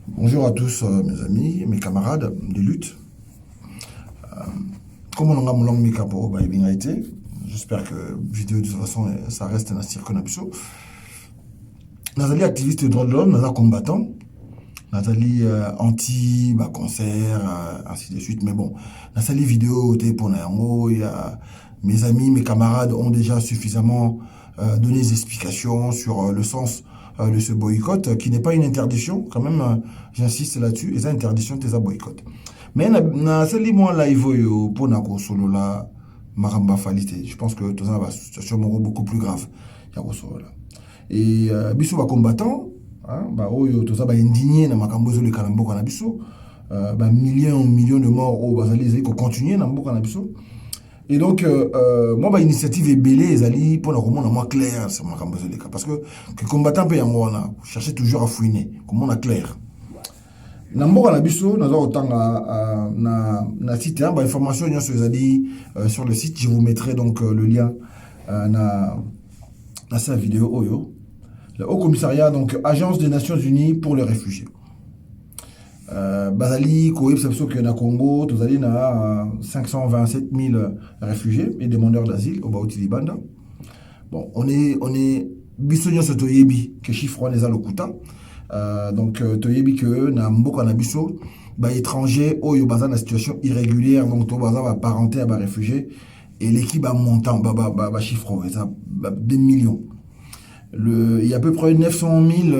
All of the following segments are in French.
Bonjour à tous mes amis, mes camarades de lutte. Comme on a mon langue mika pour été, j'espère que la vidéo de toute façon ça reste un cirque nabiso. Nathalie activiste de droits de l'homme, Nathalie combattant, Nathalie anti cancer, ainsi de suite. Mais bon, Nathalie vidéo pour Nayango, il y a mes amis, mes camarades ont déjà suffisamment donné des explications sur le sens de ce boycott, qui n'est pas une interdiction, quand même, j'insiste là-dessus, les interdictions de ces boycott. Mais na sali moi live pour na solo la maramba falité. Je pense que tout ça va situation beaucoup plus grave. Ya solo là. Et biso ba combattant, hein, ba oyo tout ça ba indigné na makambo zo le kalambo kana biso, ba millions de morts au bazali ko continuer na mboka na biso. Et donc, moi, ma initiative est belée, ezali pour la comment on a clair, c'est ma cambo les cas. Parce que combattant peut y avoir, chercher toujours à fouiner, comment on a clair. Nambo na biso, na autant na site, bah information sur le site, je vous mettrai donc le lien na sa vidéo oyo. Le Haut Commissariat, donc Agence des Nations Unies pour les réfugiés. Bazali, Koïb, Sapso, que na Congo, Tozali na 527 000 réfugiés et demandeurs d'asile au Baouti Libanda. Bon, on est bisogno ce Toyebi, que chiffre les alokuta. Donc, Toyebi que na Mboka na biso, ba étranger, oh yo baza na situation irrégulière, donc to baza ba parenté à ba réfugiés, et l'équipe a montant, ba chiffre, ça, 2 millions. Il y a à peu près 900 000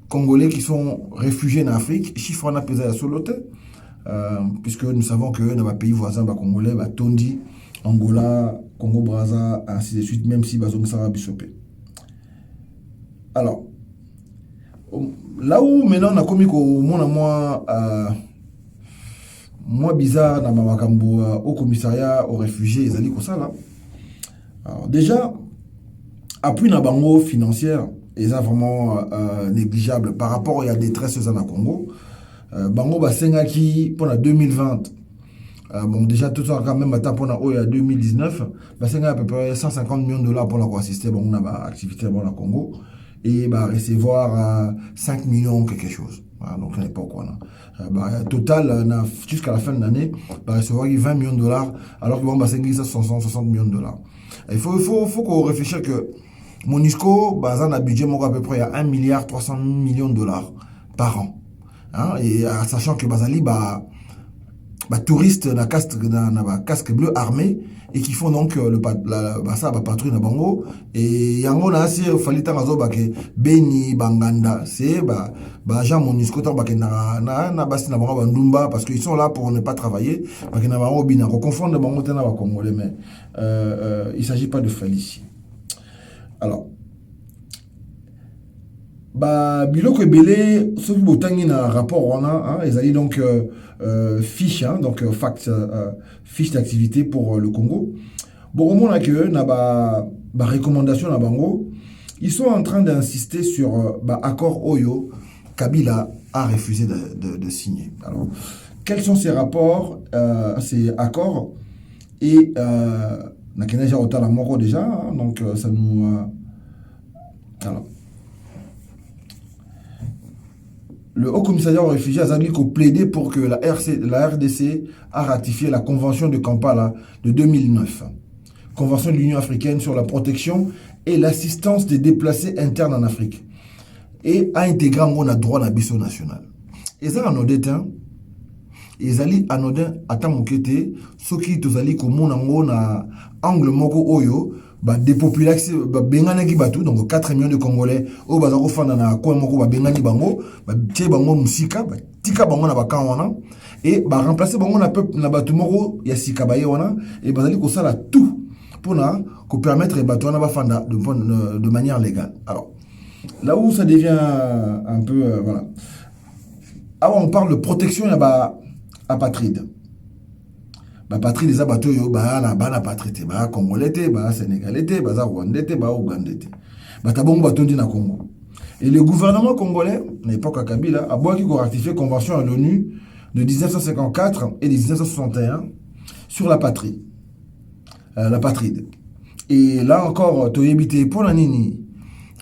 Congolais qui sont réfugiés en Afrique, chiffre on a pesé à Solote, puisque nous savons que dans les pays voisins, Congolais, Tondi, Angola, Congo-Brazza, ainsi de suite, même si Bazong Sara Bissopé. Alors, là où maintenant on a commis au moins bizarre dans Mamakambo, au commissariat, aux réfugiés, ils allaient comme ça là. Alors, déjà, appui na bango financière, ils sont vraiment négligeables par rapport à la détresse dans le Congo. Bango Basenga qui, pour la 2020, bon déjà tout ça quand même pour la 2019, Basenga à peu près 150 millions de dollars pour la assister bon, on a activité dans le Congo et bah, recevoir 5 millions quelque chose. Voilà, donc à l'époque, voilà. Total, jusqu'à la fin de l'année, bah, recevoir 20 millions de dollars alors que bon, Basenga ça 60 millions de dollars. Il faut qu'on réfléchisse que Monisco, bazan a budget à peu près à 1 milliard 300 millions de dollars par an. Hein, et sachant que Bazali, touristes na casque bleu armé et qui font donc ça patrouille na bango et yango na asi falita ngazo ke Beni Banganda c'est agent Monisco tant na basi na bango bandumba parce qu'ils sont là pour ne pas travailler parce que na bango bina ko confondre bango tena ba congolais mais il s'agit pas de faire ici. Alors, biloko ebele soki botangi na rapport wana, ils allaient donc fiche, donc fiche d'activité pour le Congo. Bon, au moins que na recommandation na bango, ils sont en train d'insister sur accord Oyo Kabila a refusé de signer. Alors, quels sont ces rapports, ces accords et na keneja otala moko déjà, hein, donc ça nous alors le Haut Commissariat aux réfugiés a dit qu'on plaidait pour que la RDC a ratifié la Convention de Kampala de 2009, Convention de l'Union africaine sur la protection et l'assistance des déplacés internes en Afrique, et a intégré un droit à biso national. Et ça, en odétain, ezali anodin ata mokete soki tozali komona ngo na angle moko oyo dépopulation bengana ki batu donc 4 millions de Congolais o bazako fanda na ko moko bengani bango tie bango musika tika bango na bakanwana et remplacer bango na peuple na batu moko ya sika baye wana et bazali ko sala tout pour na ko permettre batu na bafanda de manière légale. Alors là où ça devient un peu voilà. Alors on parle de protection là apatride. Apatride des abato yo na apatride congolais sénégalais rwandais ougandais. Tabongo batondi na Congo. Et le gouvernement congolais, à l'époque à Kabila, a beau qu'il ratifié convention à l'ONU de 1954 et de 1961 sur la patrie. L'apatride. Et là encore, Toyebite pour la nini.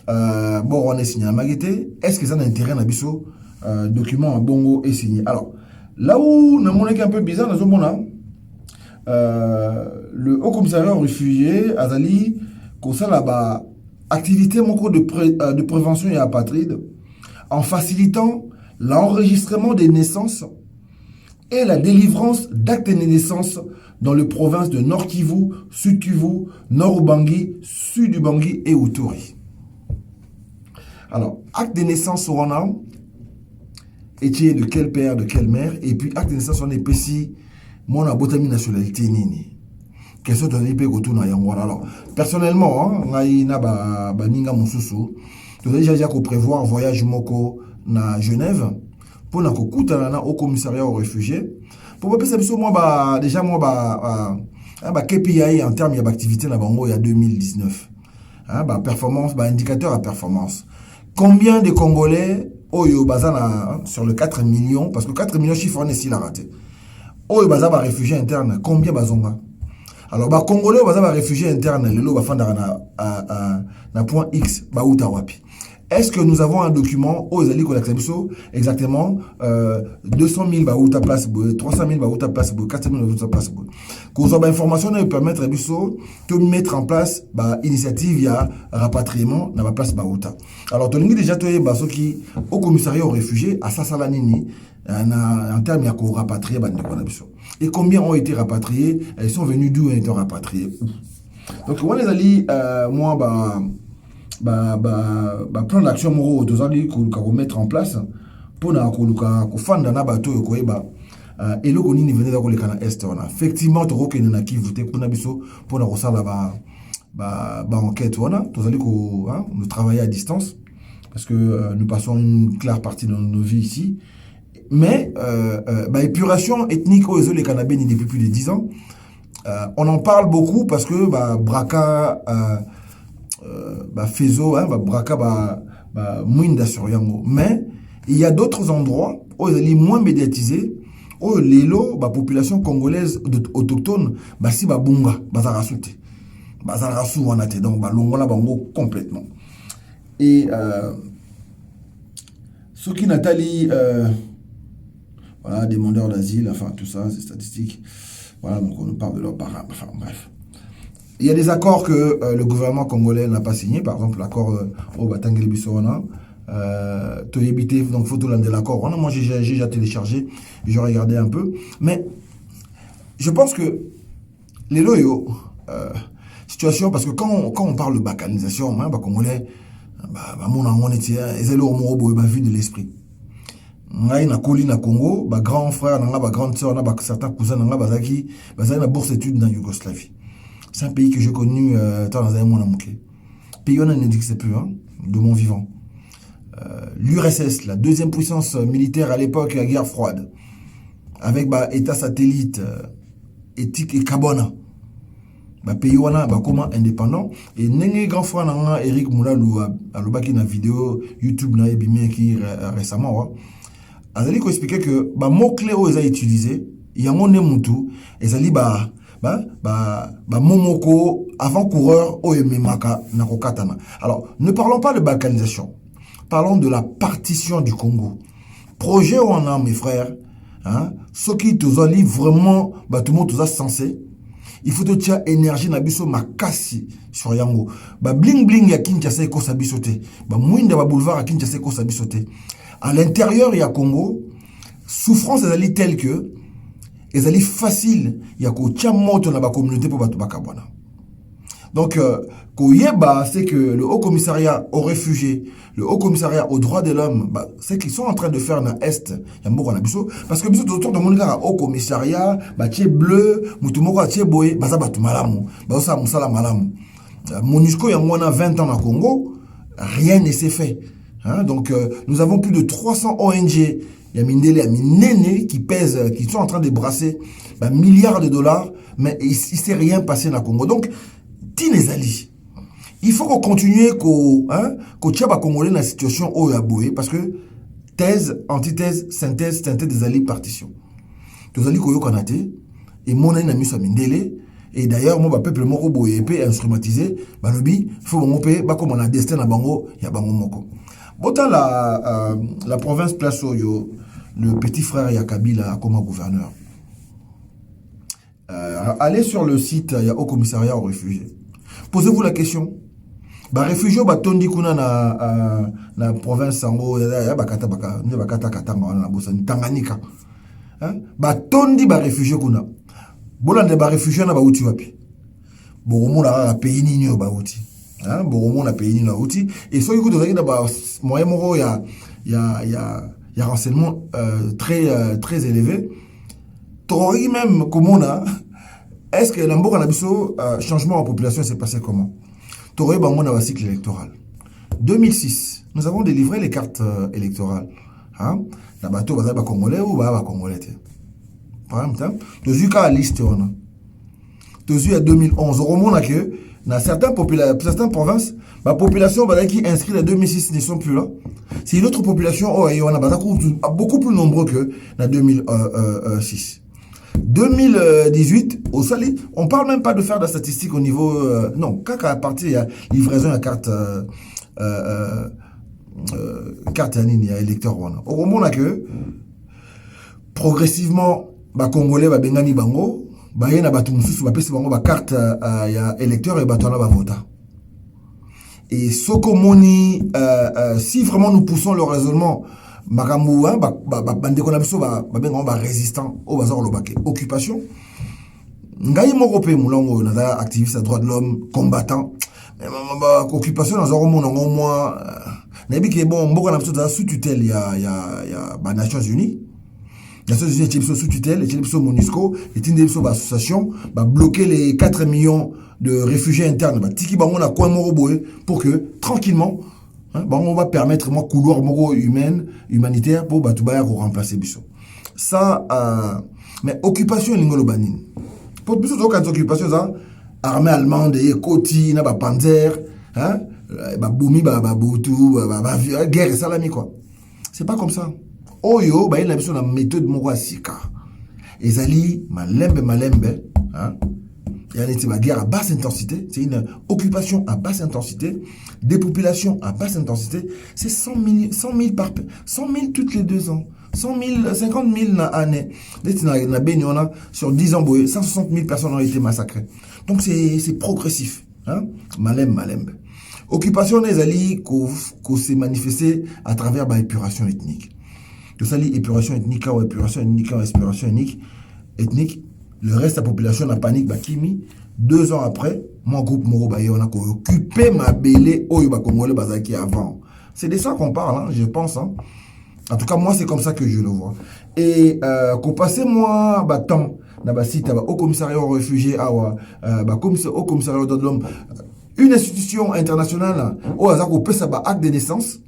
bon, on est signé à Maguete. Est-ce que ça a un intérêt à biso document à Bongo est signé? Alors, là où on a un peu bizarre, le Haut Commissariat aux réfugiés, Azali, comme ça là-bas, activité de prévention et apatride, en facilitant l'enregistrement des naissances et la délivrance d'actes de naissance dans les provinces de Nord Kivu, Sud Kivu, Nord Ubangi, Sud Ubangi et Uturi. Alors, acte de naissance on a, et de quel père, de quelle mère, et puis acte de naissance on épaissi, moi on a botami nationalité nini. Question de l'IP Gotouna Yangwara. Alors, personnellement, on a ninga mususu, tu as déjà prévoir voyage moko na Genève, pour na kokutana au commissariat aux réfugiés, pour pas penser moi déjà moi KPI en termes d'activité na bango il y a 2019. Performance, indicateur à performance. Combien de Congolais Oyo Bazana sur le 4 millions, parce que 4 millions chiffre on est si la raté. Oyo Bazaba réfugiés internes, combien Bazonga? Alors Congolais Bazaba réfugiés internes, le lot Bafanda na point X, Baouta Wapi. Est-ce que nous avons un document aux alliés exactement 200 000 baouta place, 300 000 baouta place, 400 000 baouta place. Qu'on soit information nous permettre de mettre en place initiative via rapatriement dans la place baouta. Alors tu as déjà tu es qui au commissariat aux réfugiés à Sasalanini en termes de rapatrier et combien ont été rapatriés? Ils sont venus d'où ont été rapatriés? Donc on les alliés moi plan d'action moro tozali ko mettre en place pour na ko fanda na bato ko eba et le koni venait da ko le kana est on effectivement to ko na Kivu te kuna biso pour na ko sala enquête on tozali ko nous travailler à distance parce que nous passons une claire partie de nos vies ici, mais épuration ethnique aux les Canabéens depuis plus de 10 ans. On en parle beaucoup parce que Braka Fezo, Braka, Mwinda sur Yango. Mais il y a d'autres endroits où ils sont moins médiatisés, où les lots, la population congolaise autochtone, si bunga, bazarasute. Bazarasu wanate, donc longola bango complètement. Et ce qui Nathalie, voilà, demandeurs d'asile, enfin tout ça, c'est statistique. Voilà, donc on nous parle de leurs parents, enfin bref. Il y a des accords que le gouvernement congolais n'a pas signé, par exemple l'accord au Batangeli Bissona, Toyebité, donc photo de l'accord. Moi j'ai déjà téléchargé, j'ai regardé un peu, mais je pense que les loyaux, situation, parce que quand on parle de balkanisation, congolais, mon était, ils ont vu de l'esprit. Ngai na koli na Congo, grand frère, grande sœur, certains cousins, bazaki, na bourse études dans Yougoslavie. C'est un pays que j'ai connu dans un mois. Pays on n'existe plus, de mon vivant. L'URSS, la deuxième puissance militaire à l'époque, la guerre froide, avec État satellite, éthique et Kabona. Pays wana comment indépendant et nenge grand frère nanga Eric Moulalou alobaki na vidéo YouTube na ebimé qui récemment azali ko expliquer que mot clé o eza utilisé yango ne mutu ezali momoko avant-coureur o ememaka na kokatana. Alors ne parlons pas de balkanisation, parlons de la partition du Congo. Projet on a mes frères, ce qui tozali vraiment tout le monde toza censé. Il faut que tu aies énergie na biso makasi sur yango. Bling bling ya Kinshasa eko sabisote. Mwinda boulevard à Kinshasa eko sabisote. À l'intérieur il y a Congo, souffrance ezali telle que ezali facile ya ko tia moto na ba communauté pour batu bakabwana. Donc koyeba c'est que le Haut Commissariat aux réfugiés, le Haut Commissariat aux droits de l'homme, c'est qu'ils sont en train de faire dans Est, ya mboko na biso parce que biso autour de mon Haut Commissariat, tie bleu, mutu moko tie boye, baza batu malamu, baza musala malamu. MONUSCO ya mwana 20 ans na Congo, rien ne s'est fait. Donc nous avons plus de 300 ONG, il y a Mindele, il y a Minene qui pèsent, qui sont en train de brasser milliards de dollars, mais il ne s'est rien passé dans le Congo. Donc Tinezali, il faut qu'on continue qu'on tient Congolais dans la situation où il parce que thèse, antithèse, synthèse des alliés partition. Tous alliés koyo kanate et mon ami sa Mindele Et d'ailleurs, moi, peuple moko boye pe instrumentisé, balobi, faut mon pe, comme on a destin à bango, ya bango moko. Bota la province place Oyo, le petit frère Yakabila comme gouverneur. Allez sur le site, il y a au commissariat aux réfugiés. Posez-vous la question. Ba réfugiés ba tondi kuna na province sango ya bakata katanga na bosani Tanganyika. Hein? Ba tondi ba réfugiés kuna. Bolande ba réfugiés na ba uti wapi. Boromona na pays nini ba uti. Hein? Boromona pays nini na uti et so yiko tozaki na ba moyen moko ya renseignement très élevé. Tori même komona est-ce que l'amboka na biso changement en population s'est passé comment? Toré bango na cycle électoral. 2006, nous avons délivré les cartes électorales. Hein? Na bato baza ba congolais ou ba congolais. Par exemple, tozu ka liste on. Tozu à 2011, au moment que dans certaines provinces, la population qui inscrite en 2006 ne sont plus là. C'est une autre population on a beaucoup plus nombreux que en 2006. 2018, au Sali, on parle même pas de faire de statistiques au niveau... non, quand à partir, il y a livraison à carte électeur. Au moment là que, progressivement, les Congolais, les Bengani Bango, les carte électeur et les vota. Et ce qu'on si vraiment nous poussons le raisonnement, Makamouan, résistant au bazar lobake. Occupation. Ngai morope moulongo, nada activiste à droit de l'homme, combattant. Occupation, dans un moment, au moins, n'abi qui est bon, mboka na biso sous tutelle, il y a Nations Unies. Nations Unies est sous tutelle, et est MONUSCO, et une association, bloquer les 4 millions de réfugiés internes, tiki bango na coin moroboé, pour que, tranquillement, on va permettre moi couloir humanitaire pour Batoubaïa remplacer Bissot. Ça, mais occupation l'ingolo banine. Pour Bissot, quand occupation ça, armée allemande, Koti, na Panzer, hein, Boumi, Boutou, guerre et salami quoi. C'est pas comme ça. Oyo, il a besoin de la méthode Mouassika. Ezali, malembe, hein. Il y a une guerre à basse intensité, c'est une occupation à basse intensité, dépopulation à basse intensité, c'est 100 000 toutes les 2 ans, 100 000, 50 000 dans l'année. Sur 10 ans, 160 000 personnes ont été massacrées. Donc c'est progressif. Hein? Malem. Occupation des alliés qui s'est manifestée à travers l'épuration ethnique. Tout ça, épuration ethnique ou épuration ethnique. Le reste de la population n'a panique, Bakimi. 2 ans après, mon groupe Moro Baye, on a occupé ma bélé au Congolais Bazaki avant. C'est de ça qu'on parle, hein, je pense. Hein. En tout cas, moi, c'est comme ça que je le vois. Et qu'on passe moi, temps, au commissariat aux réfugiés, au commissariat aux droits de l'homme, une institution internationale, au hasard, on peut ça, acte de naissance.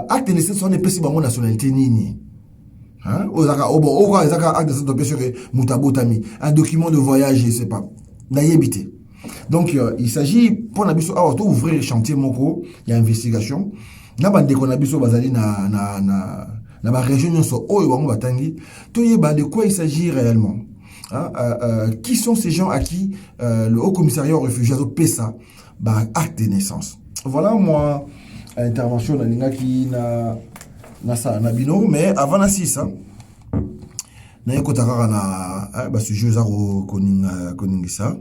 Acte de naissance, on est précis, mon nationalité, nini. Hein? Un document de voyage, je ne sais pas. Donc, il s'agit pour ouvrir le chantier Moko, il y a investigation. Dans la région, de quoi il s'agit réellement? Hein? Qui sont ces gens à qui le Haut Commissariat aux réfugiés a PESA, acte de naissance? Voilà, moi, intervention de l'Ingaki na bino, mais avant la 6, na yekotaka na sujet zaro koningisa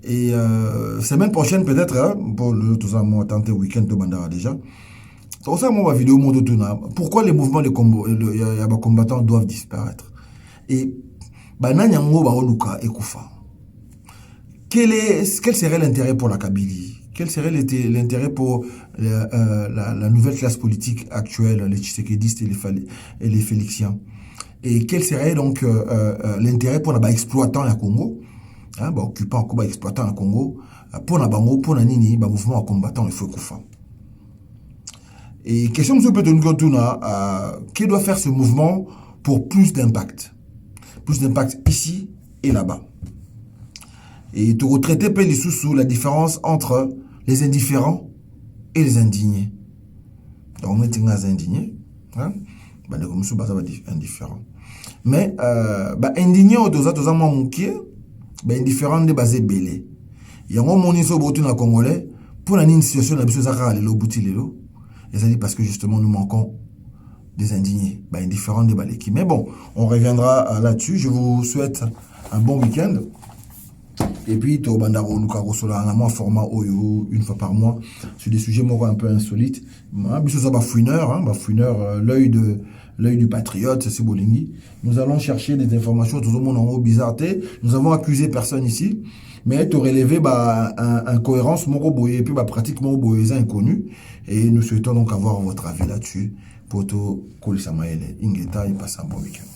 et semaine prochaine peut-être pour le tout ça moi tenter week-end de bandara déjà tout ça moi vidéo monde tout na pourquoi les mouvements de combattants doivent disparaître et bananya ngo ba oluka ekufa quel serait l'intérêt pour la Kabylie? Quel serait l'intérêt pour la nouvelle classe politique actuelle, les Tshisekidistes et les Félixiens? Et quel serait donc l'intérêt pour les exploitants à Congo, hein, occupants exploitants à Congo, pour la bango, pour la nini, mouvement à combattant, il faut qu'on fasse. Et question de peut qui doit faire ce mouvement pour plus d'impact ici et là-bas. Et de retraiter sous la différence entre les indifférents et les indignés. Donc, on est indignés. Hein? Les indifférents. Mais indigné au dosa dosa moi mouké indifférent de basé belé yango moni so botu na congolais pour la situation na biso zaka lelo buti lelo et ça dit parce que justement nous manquons des indignés indifférents de baleki. Mais bon, on reviendra là-dessus. Je vous souhaite un bon week-end. Et puis, Tobandaro Nukarosola, un format Oyo, une fois par mois, sur des sujets moraux un peu insolites. Fouineur, l'œil du patriote, c'est Bolingi. Nous allons chercher des informations, tout le monde en haut bizarre. Nous avons accusé personne ici, mais tu relevé incohérence, et puis pratiquement inconnu. Et nous souhaitons donc avoir votre avis là-dessus. Poto Kolisamaele, Ingeta, et passe un bon week-end.